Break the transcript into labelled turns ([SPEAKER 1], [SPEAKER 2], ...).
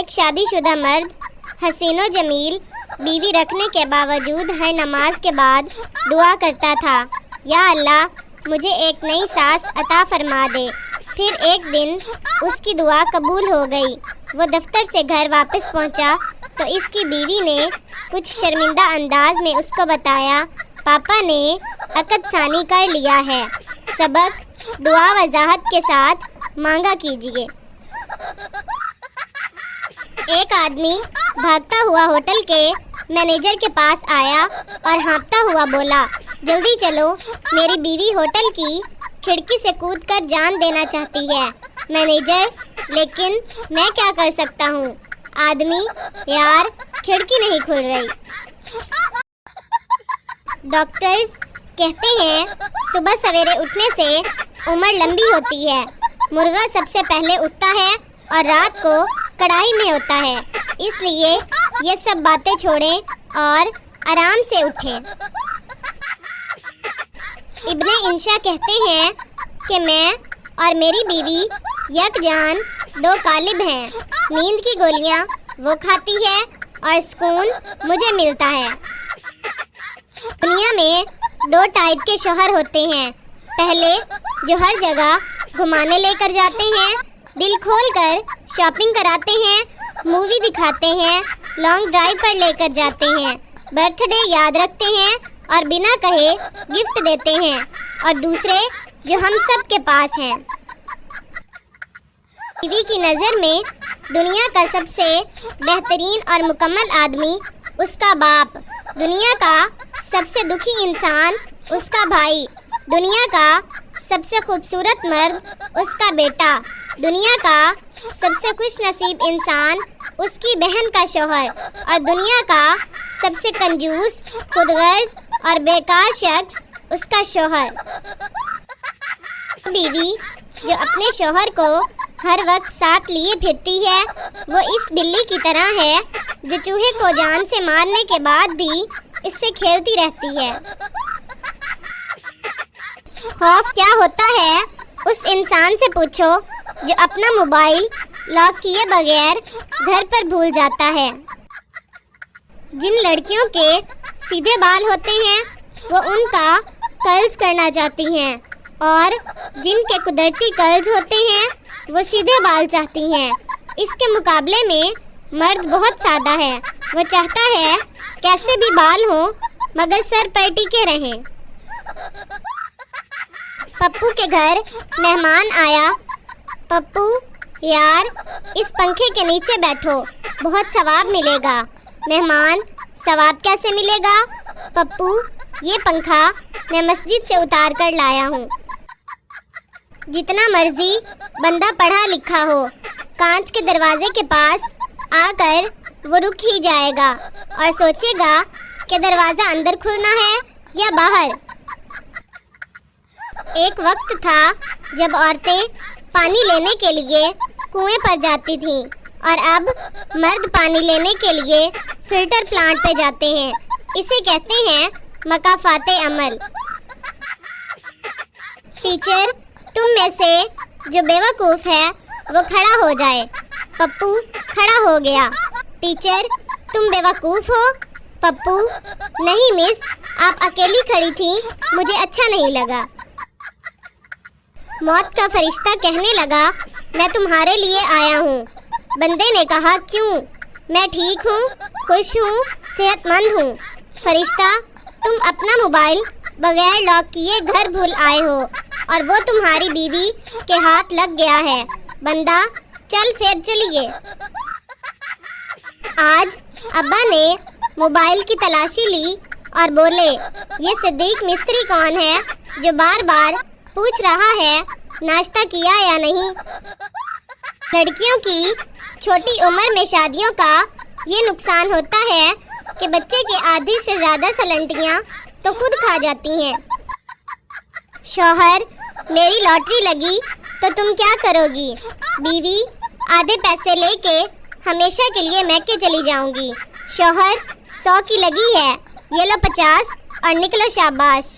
[SPEAKER 1] ایک شادی شدہ مرد حسین و جمیل بیوی رکھنے کے باوجود ہر نماز کے بعد دعا کرتا تھا، یا اللہ مجھے ایک نئی ساس عطا فرما دے۔ پھر ایک دن اس کی دعا قبول ہو گئی۔ وہ دفتر سے گھر واپس پہنچا تو اس کی بیوی نے کچھ شرمندہ انداز میں اس کو بتایا، پاپا نے عقد ثانی کر لیا ہے، سبق دعا وضاحت کے ساتھ مانگا کیجیے۔ ایک آدمی بھاگتا ہوا ہوٹل کے مینیجر کے پاس آیا اور ہانپتا ہوا بولا، جلدی چلو، میری بیوی ہوٹل کی کھڑکی سے کود کر جان دینا چاہتی ہے۔ مینیجر، لیکن میں کیا کر سکتا ہوں؟ آدمی، یار کھڑکی نہیں کھل رہی۔ ڈاکٹرز کہتے ہیں صبح سویرے اٹھنے سے عمر لمبی ہوتی ہے۔ مرغا سب سے پہلے اٹھتا ہے اور رات کو کڑاہی میں ہوتا ہے، اس لیے یہ سب باتیں چھوڑیں اور آرام سے اٹھیں۔ ابن انشا کہتے ہیں کہ میں اور میری بیوی یکجان دو قالب ہیں، نیند کی گولیاں وہ کھاتی ہے اور سکون مجھے ملتا ہے۔ دنیا میں دو ٹائپ کے شوہر ہوتے ہیں، پہلے جو ہر جگہ گھمانے لے کر جاتے ہیں، دل کھول کر شاپنگ کراتے ہیں، مووی دکھاتے ہیں، لانگ ڈرائیو پر لے کر جاتے ہیں، برتھ ڈے یاد رکھتے ہیں اور بنا کہے گفٹ دیتے ہیں، اور دوسرے جو ہم سب کے پاس ہیں۔ بیوی کی نظر میں دنیا کا سب سے بہترین اور مکمل آدمی اس کا باپ، دنیا کا سب سے دکھی انسان اس کا بھائی، دنیا کا سب سے خوبصورت مرد اس کا بیٹا، دنیا کا سب سے خوش نصیب انسان اس کی بہن کا شوہر، اور دنیا کا سب سے کنجوس، خود غرض اور بیکار شخص اس کا شوہر۔ بیوی جو اپنے شوہر کو ہر وقت ساتھ لیے پھرتی ہے، وہ اس بلی کی طرح ہے جو چوہے کو جان سے مارنے کے بعد بھی اس سے کھیلتی رہتی ہے۔ خوف کیا ہوتا ہے اس انسان سے پوچھو جو اپنا موبائل لاک کیے بغیر گھر پر بھول جاتا ہے۔ جن لڑکیوں کے سیدھے بال ہوتے ہیں وہ ان کا کرلز کرنا چاہتی ہیں، اور جن کے قدرتی کرلز ہوتے ہیں وہ سیدھے بال چاہتی ہیں۔ اس کے مقابلے میں مرد بہت سادہ ہے، وہ چاہتا ہے کیسے بھی بال ہوں مگر سر پر ٹکے رہیں۔ پپو کے گھر مہمان آیا، پپو یار اس پنکھے کے نیچے بیٹھو، بہت ثواب ملے گا۔ مہمان، ثواب کیسے ملے گا؟ پپو، یہ پنکھا میں مسجد سے اتار کر لایا ہوں۔ جتنا مرضی بندہ پڑھا لکھا ہو، کانچ کے دروازے کے پاس آ کر وہ رک ہی جائے گا اور سوچے گا کہ دروازہ اندر کھلنا ہے یا باہر۔ ایک وقت تھا جب عورتیں پانی لینے کے لیے کنویں پر جاتی تھیں، اور اب مرد پانی لینے کے لیے فلٹر پلانٹ پہ جاتے ہیں۔ اسے کہتے ہیں مکافات عمل۔ ٹیچر، تم میں سے جو بیوقوف ہے وہ کھڑا ہو جائے۔ پپو کھڑا ہو گیا۔ ٹیچر، تم بیوقوف ہو؟ پپو، نہیں مس، آپ اکیلی کھڑی تھیں، مجھے اچھا نہیں لگا۔ موت کا فرشتہ کہنے لگا، میں تمہارے لیے آیا ہوں۔ بندے نے کہا، کیوں؟ میں ٹھیک ہوں، خوش ہوں، صحت مند ہوں۔ فرشتہ، تم اپنا موبائل بغیر لاک کیے گھر بھول آئے ہو اور وہ تمہاری بیوی کے ہاتھ لگ گیا ہے۔ بندہ، چل پھر چلیے۔ آج ابا نے موبائل کی تلاشی لی اور بولے، یہ صدیق مستری کون ہے جو بار بار پوچھ رہا ہے ناشتہ کیا یا نہیں؟ لڑکیوں کی چھوٹی عمر میں شادیوں کا یہ نقصان ہوتا ہے کہ بچے کے آدھی سے زیادہ سلنٹیاں تو خود کھا جاتی ہیں۔ شوہر، میری لاٹری لگی تو تم کیا کرو گی؟ بیوی، آدھے پیسے لے کے ہمیشہ کے لیے میکے چلی جاؤں گی۔ شوہر، 100 کی لگی ہے، یہ لو 50 اور نکلو شاباش۔